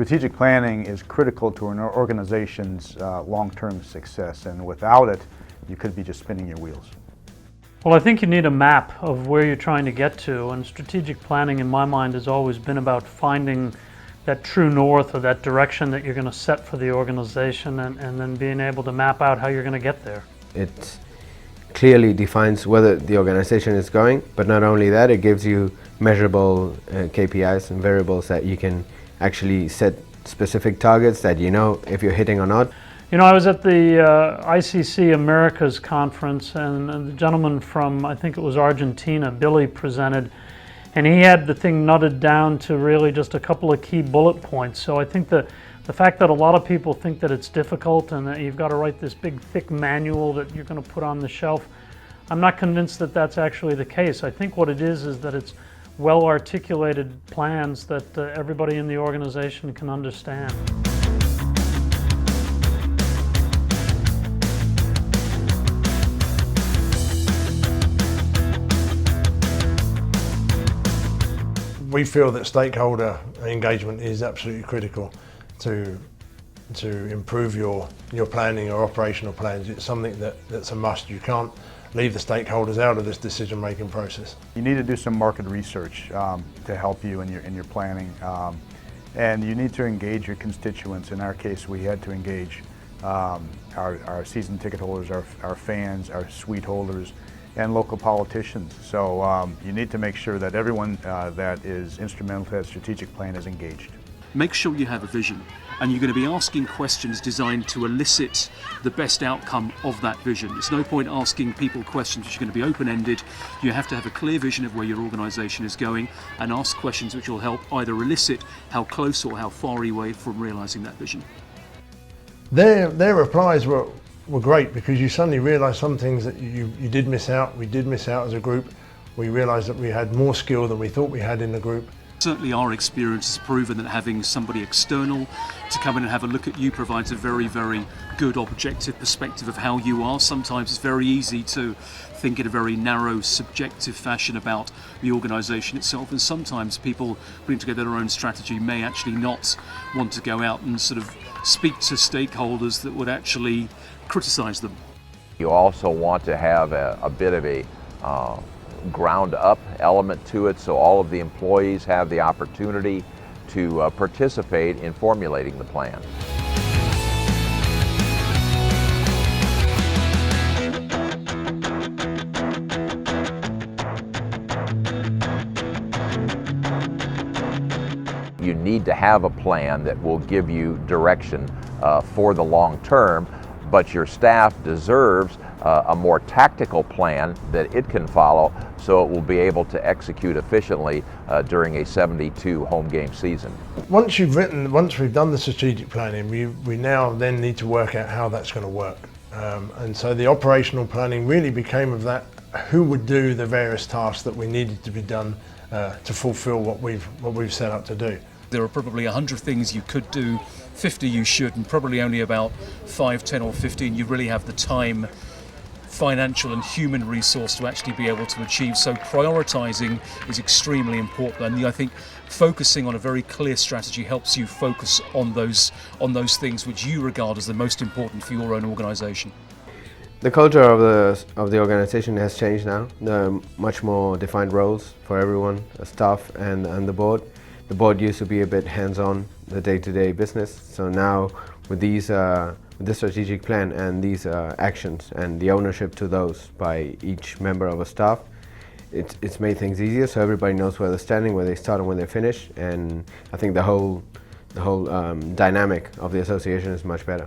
Strategic planning is critical to an organization's long-term success, and without it, you could be just spinning your wheels. Well, I think you need a map of where you're trying to get to, and strategic planning in my mind has always been about finding that true north or that direction that you're going to set for the organization, and then being able to map out how you're going to get there. It clearly defines whether the organization is going, but not only that, it gives you measurable KPIs and variables that you can actually set specific targets that you know if you're hitting or not. You know, I was at the ICC Americas conference, and the gentleman from, I think it was Argentina, Billy, presented, and he had the thing nutted down to really just a couple of key bullet points. So I think the fact that a lot of people think that it's difficult and that you've got to write this big thick manual that you're going to put on the shelf, I'm not convinced that that's actually the case. I think what it is that it's well articulated plans that everybody in the organization can understand. We feel that stakeholder engagement is absolutely critical to improve your planning or operational plans. It's something that's a must. You can't leave the stakeholders out of this decision-making process. You need to do some market research to help you in your planning, and you need to engage your constituents. In our case, we had to engage our season ticket holders, our fans, our suite holders, and local politicians. So you need to make sure that everyone that is instrumental to that strategic plan is engaged. Make sure you have a vision, and you're going to be asking questions designed to elicit the best outcome of that vision. There's no point asking people questions which are going to be open-ended. You have to have a clear vision of where your organisation is going and ask questions which will help either elicit how close or how far away from realising that vision. Their replies were great, because you suddenly realise some things that you did miss out. We did miss out as a group. We realised that we had more skill than we thought we had in the group. Certainly our experience has proven that having somebody external to come in and have a look at you provides a very, very good objective perspective of how you are. Sometimes it's very easy to think in a very narrow, subjective fashion about the organisation itself, and sometimes people putting together their own strategy may actually not want to go out and sort of speak to stakeholders that would actually criticise them. You also want to have a bit of a ground-up element to it, so all of the employees have the opportunity to participate in formulating the plan. You need to have a plan that will give you direction for the long term, but your staff deserves a more tactical plan that it can follow, so it will be able to execute efficiently during a 72 home game season. Once we've done the strategic planning, we now then need to work out how that's going to work. And so the operational planning really became of that, who would do the various tasks that we needed to be done to fulfill what we've set up to do. There are probably 100 things you could do, 50 you should, and probably only about 5, 10 or 15 you really have the time, financial and human resource to actually be able to achieve. So prioritising is extremely important, and I think focusing on a very clear strategy helps you focus on those things which you regard as the most important for your own organisation. The culture of the organization has changed now. There are much more defined roles for everyone, the staff and the board. The board used to be a bit hands-on the day-to-day business, so now with this strategic plan and these actions and the ownership to those by each member of a staff, it's made things easier, so everybody knows where they're standing, where they start and where they finish, and I think the whole dynamic of the association is much better.